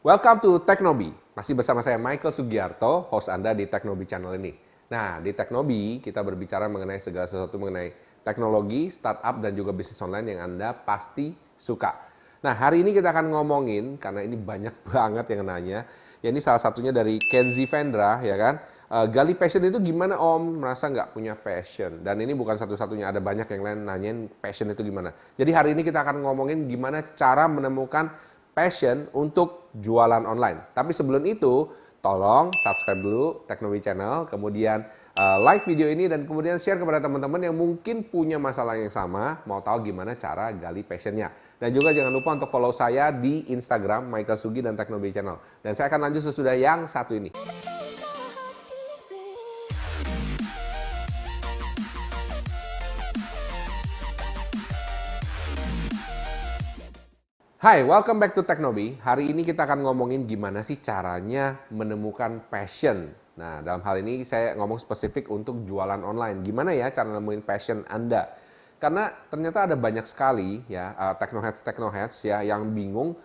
Welcome to Teknobi. Masih bersama saya Michael Sugiarto, host Anda di Teknobi channel ini. Nah, di Teknobi kita berbicara mengenai segala sesuatu mengenai teknologi, startup, dan juga bisnis online yang Anda pasti suka. Nah, hari ini kita akan ngomongin, karena ini banyak banget yang nanya, ya ini salah satunya dari Kenzi Vendra, ya kan? Gali passion itu gimana Om? Merasa nggak punya passion. Dan ini bukan satu-satunya, ada banyak yang lain nanyain passion itu gimana. Jadi hari ini kita akan ngomongin gimana cara menemukan passion untuk jualan online. Tapi sebelum itu, tolong subscribe dulu Teknobi Channel, kemudian like video ini dan kemudian share kepada teman-teman yang mungkin punya masalah yang sama, mau tahu gimana cara gali passionnya. Dan juga jangan lupa untuk follow saya di Instagram Michael Sugi dan Teknobi Channel. Dan saya akan lanjut sesudah yang satu ini. Hai, welcome back to Teknobi. Hari ini kita akan ngomongin gimana sih caranya menemukan passion. Nah, dalam hal ini saya ngomong spesifik untuk jualan online. Gimana ya cara nemuin passion Anda? Karena ternyata ada banyak sekali ya technoheads ya yang bingung.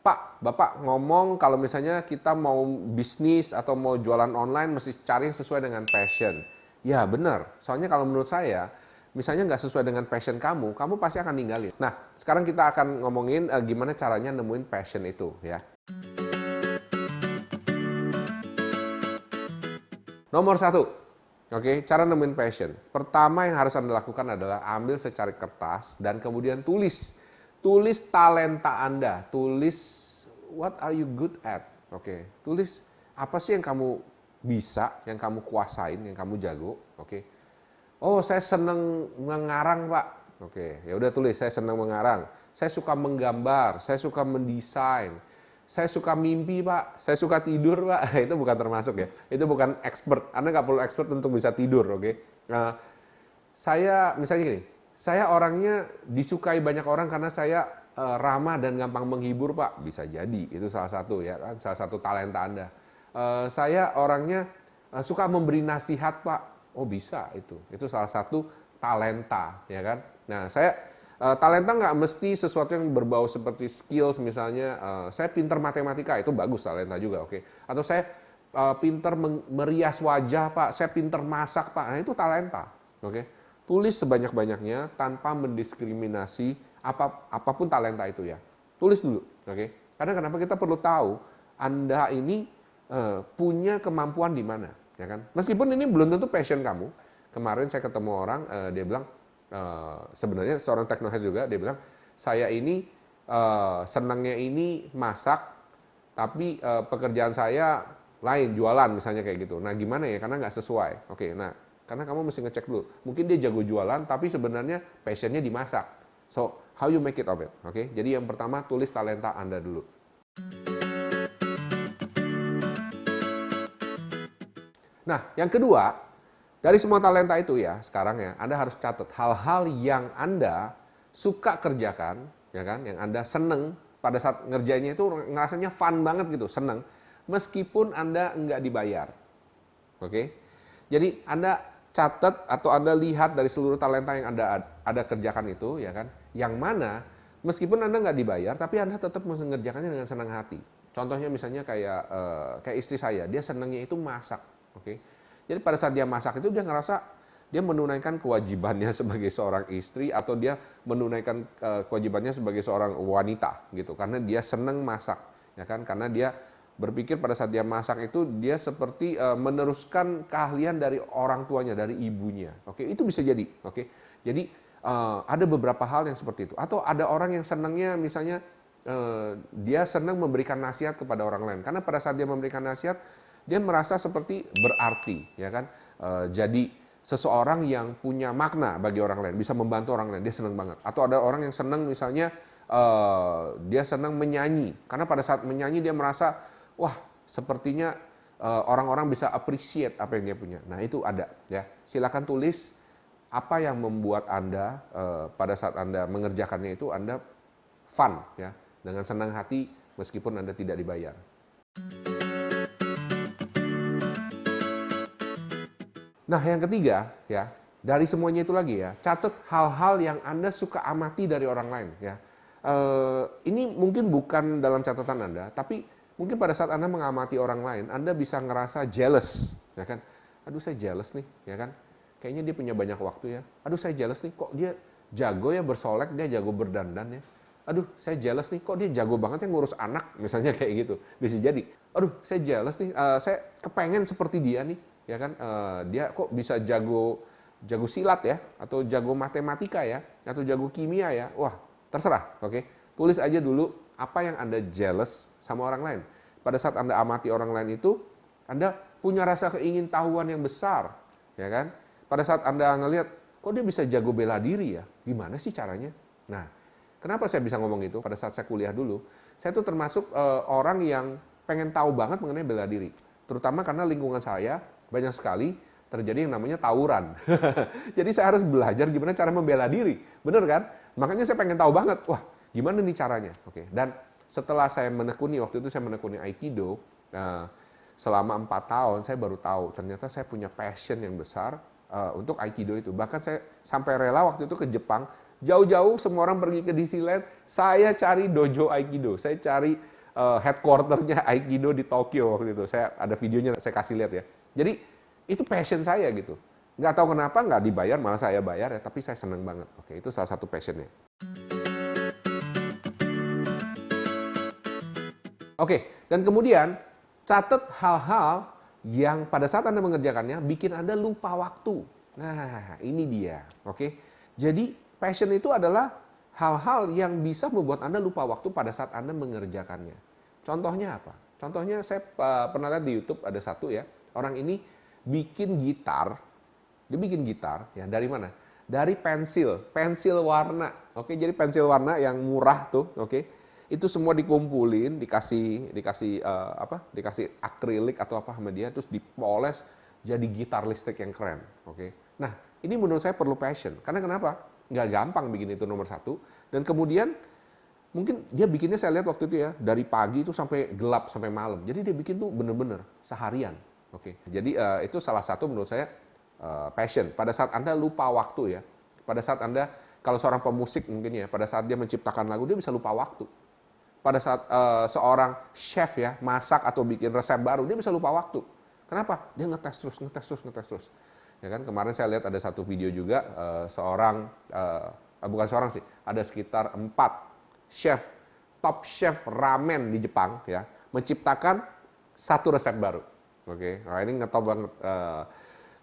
Pak, Bapak ngomong kalau misalnya kita mau bisnis atau mau jualan online mesti cari yang sesuai dengan passion. Ya benar, soalnya kalau menurut saya misalnya nggak sesuai dengan passion kamu, kamu pasti akan ninggalin. Nah, sekarang kita akan ngomongin gimana caranya nemuin passion itu ya. Nomor satu, oke, cara nemuin passion. Pertama yang harus Anda lakukan adalah ambil secari kertas dan kemudian tulis. Tulis talenta Anda, tulis what are you good at. Oke, tulis apa sih yang kamu bisa, yang kamu kuasain, yang kamu jago, oke. Oh, saya senang mengarang, Pak. Oke, ya udah tulis saya senang mengarang. Saya suka menggambar, saya suka mendesain. Saya suka mimpi, Pak. Saya suka tidur, Pak. Itu bukan termasuk ya. Itu bukan expert. Anda nggak perlu expert untuk bisa tidur, oke? Nah, saya misalnya gini, saya orangnya disukai banyak orang karena saya ramah dan gampang menghibur, Pak. Bisa jadi, itu salah satu ya kan, salah satu talenta Anda. Saya orangnya suka memberi nasihat, Pak. Oh bisa itu salah satu talenta ya kan. Nah saya talenta nggak mesti sesuatu yang berbau seperti skills misalnya saya pinter matematika itu bagus talenta juga oke. Atau saya pinter merias wajah Pak, saya pinter masak Pak, nah itu talenta oke. Tulis sebanyak-banyaknya tanpa mendiskriminasi apapun talenta itu ya. Tulis dulu oke. Karena kenapa kita perlu tahu Anda ini punya kemampuan di mana. Ya kan? Meskipun ini belum tentu passion kamu. Kemarin saya ketemu orang, dia bilang, sebenarnya seorang teknohead juga, dia bilang, saya ini senangnya ini masak, tapi pekerjaan saya lain, jualan misalnya kayak gitu. Nah gimana ya, karena nggak sesuai. Oke, nah karena kamu mesti ngecek dulu. Mungkin dia jago jualan, tapi sebenarnya passionnya dimasak. So, how you make it of it? Oke, jadi yang pertama tulis talenta Anda dulu. Nah, yang kedua, dari semua talenta itu ya, sekarang ya, Anda harus catat hal-hal yang Anda suka kerjakan, ya kan, yang Anda seneng pada saat ngerjainnya itu ngerasanya fun banget gitu, seneng, meskipun Anda nggak dibayar. Oke? Jadi Anda catat atau Anda lihat dari seluruh talenta yang Anda kerjakan itu, ya kan, yang mana meskipun Anda nggak dibayar, tapi Anda tetap mengerjakannya dengan senang hati. Contohnya misalnya kayak istri saya, dia senangnya itu masak. Oke. Jadi pada saat dia masak itu dia ngerasa dia menunaikan kewajibannya sebagai seorang istri atau dia menunaikan kewajibannya sebagai seorang wanita gitu karena dia senang masak ya kan karena dia berpikir pada saat dia masak itu dia seperti meneruskan keahlian dari orang tuanya dari ibunya. Oke, itu bisa jadi. Oke. Jadi ada beberapa hal yang seperti itu atau ada orang yang senangnya misalnya dia senang memberikan nasihat kepada orang lain karena pada saat dia memberikan nasihat dia merasa seperti berarti, ya kan? Jadi seseorang yang punya makna bagi orang lain, bisa membantu orang lain, dia senang banget. Atau ada orang yang senang misalnya dia senang menyanyi, karena pada saat menyanyi dia merasa, wah sepertinya orang-orang bisa appreciate apa yang dia punya. Nah itu ada, ya. Silakan tulis apa yang membuat Anda pada saat Anda mengerjakannya itu Anda fun, ya, dengan senang hati meskipun Anda tidak dibayar. Nah, yang ketiga, ya, dari semuanya itu lagi ya, catat hal-hal yang Anda suka amati dari orang lain, ya. Ini mungkin bukan dalam catatan Anda, tapi Mungkin pada saat Anda mengamati orang lain, Anda bisa ngerasa jealous, ya kan? Aduh saya jealous nih, ya kan? Kayaknya dia punya banyak waktu ya. Aduh saya jealous nih, kok dia jago ya bersolek, dia jago berdandan ya. Aduh saya jealous nih, kok dia jago banget ya ngurus anak, misalnya kayak gitu. Bisa jadi. Aduh saya jealous nih, saya kepengen seperti dia nih, ya kan? Dia kok bisa jago silat ya, atau jago matematika ya, atau jago kimia ya. Wah terserah, oke? Tulis aja dulu apa yang Anda jealous sama orang lain. Pada saat Anda amati orang lain itu, Anda punya rasa keingintahuan yang besar, ya kan? Pada saat Anda ngelihat, kok dia bisa jago bela diri ya? Gimana sih caranya? Nah, kenapa saya bisa ngomong itu? Pada saat saya kuliah dulu, saya tuh termasuk orang yang pengen tahu banget mengenai bela diri. Terutama karena lingkungan saya banyak sekali terjadi yang namanya tawuran. Jadi saya harus belajar gimana cara membela diri. Bener kan? Makanya saya pengen tahu banget, wah gimana nih caranya? Oke. Dan setelah saya menekuni, waktu itu saya menekuni Aikido, selama 4 tahun saya baru tahu ternyata saya punya passion yang besar untuk Aikido itu. Bahkan saya sampai rela waktu itu ke Jepang, jauh-jauh semua orang pergi ke Disneyland, saya cari dojo Aikido, saya cari headquarternya Aikido di Tokyo waktu itu. Saya ada videonya, saya kasih lihat ya. Jadi itu passion saya gitu. Nggak tahu kenapa nggak dibayar, malah saya bayar ya, tapi saya seneng banget. Oke, itu salah satu passionnya. Oke, dan kemudian catat hal-hal yang pada saat Anda mengerjakannya bikin Anda lupa waktu. Nah, ini dia. Oke. Jadi, passion itu adalah hal-hal yang bisa membuat Anda lupa waktu pada saat Anda mengerjakannya. Contohnya apa? Contohnya saya pernah lihat di YouTube ada satu ya. Orang ini bikin gitar. Dia bikin gitar ya dari mana? Dari pensil warna. Oke, jadi pensil warna yang murah tuh, oke. Itu semua dikumpulin, dikasih akrilik atau apa sama dia, terus dipoles jadi gitar listrik yang keren. Oke. Nah, ini menurut saya perlu passion. Karena kenapa? Nggak gampang bikin itu nomor satu. Dan kemudian mungkin dia bikinnya saya lihat waktu itu ya, dari pagi itu sampai gelap, sampai malam. Jadi dia bikin tuh bener-bener seharian. Oke. Jadi itu salah satu menurut saya passion. Pada saat Anda lupa waktu ya, pada saat Anda, kalau seorang pemusik mungkin ya, pada saat dia menciptakan lagu, dia bisa lupa waktu. Pada saat seorang chef ya, masak atau bikin resep baru, dia bisa lupa waktu. Kenapa? Dia ngetes terus. Ya kan, kemarin saya lihat ada satu video juga, bukan seorang sih, ada sekitar 4 chef, top chef ramen di Jepang ya, menciptakan satu resep baru. Oke, nah ini ngetop banget.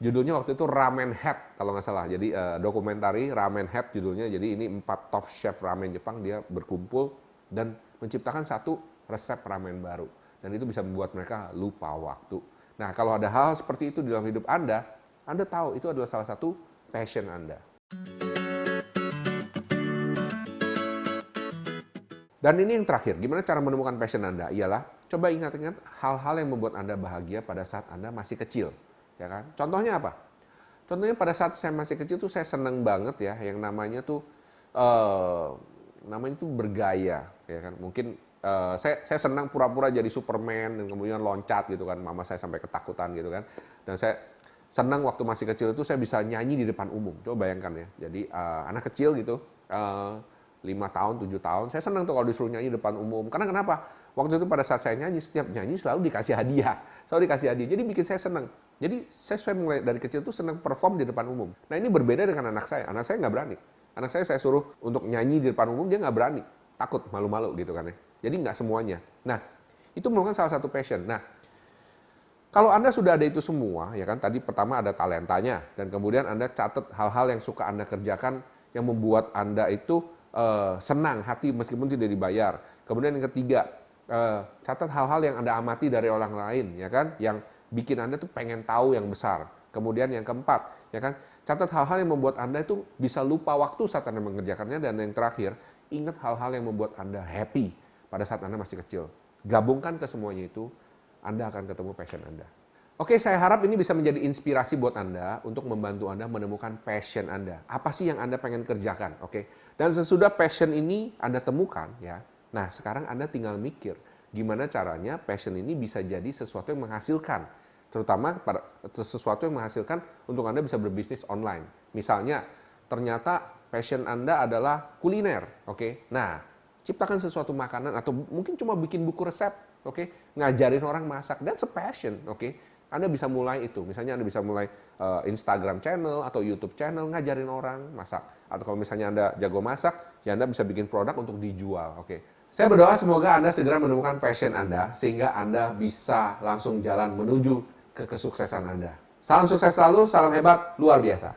Judulnya waktu itu Ramen Head kalau nggak salah. Jadi dokumentari Ramen Head judulnya. Jadi ini 4 top chef ramen Jepang, dia berkumpul dan menciptakan satu resep ramen baru. Dan itu bisa membuat mereka lupa waktu. Nah, kalau ada hal seperti itu di dalam hidup Anda tahu itu adalah salah satu passion Anda. Dan ini yang terakhir, gimana cara menemukan passion Anda? Ialah, coba ingat-ingat hal-hal yang membuat Anda bahagia pada saat Anda masih kecil. Ya kan? Contohnya apa? Contohnya pada saat saya masih kecil tuh saya seneng banget ya, yang namanya tuh bergaya, ya kan? Mungkin saya senang pura-pura jadi Superman dan kemudian loncat gitu kan, mama saya sampai ketakutan gitu kan. Dan saya senang waktu masih kecil itu saya bisa nyanyi di depan umum. Coba bayangkan ya. Jadi anak kecil gitu, 5 tahun, 7 tahun, saya senang tuh kalau disuruh nyanyi di depan umum. Karena kenapa? Waktu itu pada saat saya nyanyi, setiap nyanyi selalu dikasih hadiah. Selalu dikasih hadiah. Jadi bikin saya senang. Jadi saya mulai dari kecil tuh senang perform di depan umum. Nah ini berbeda dengan anak saya. Anak saya nggak berani. Anak saya suruh untuk nyanyi di depan umum, dia nggak berani. Takut, malu-malu gitu kan ya. Jadi nggak semuanya. Nah, itu merupakan salah satu passion. Nah, kalau Anda sudah ada itu semua, ya kan, tadi pertama ada talentanya, dan kemudian Anda catat hal-hal yang suka Anda kerjakan, yang membuat Anda itu senang hati meskipun tidak dibayar. Kemudian yang ketiga, catat hal-hal yang Anda amati dari orang lain, ya kan, yang bikin Anda tuh pengen tahu yang besar. Kemudian yang keempat, ya kan, catat hal-hal yang membuat Anda itu bisa lupa waktu saat Anda mengerjakannya. Dan yang terakhir, ingat hal-hal yang membuat Anda happy pada saat Anda masih kecil. Gabungkan ke semuanya itu, Anda akan ketemu passion Anda. Oke, saya harap ini bisa menjadi inspirasi buat Anda untuk membantu Anda menemukan passion Anda. Apa sih yang Anda pengen kerjakan? Oke. Dan sesudah passion ini Anda temukan, ya. Nah, sekarang Anda tinggal mikir gimana caranya passion ini bisa jadi sesuatu yang menghasilkan. Terutama sesuatu yang menghasilkan untuk Anda bisa berbisnis online. Misalnya, ternyata passion Anda adalah kuliner, oke? Nah, ciptakan sesuatu makanan atau mungkin cuma bikin buku resep, oke? Ngajarin orang masak, that's a passion, oke? Anda bisa mulai itu, misalnya Anda bisa mulai Instagram channel atau YouTube channel ngajarin orang masak. Atau kalau misalnya Anda jago masak, ya Anda bisa bikin produk untuk dijual, oke? Saya berdoa semoga Anda segera menemukan passion Anda sehingga Anda bisa langsung jalan menuju ke kesuksesan Anda. Salam sukses selalu, salam hebat, luar biasa.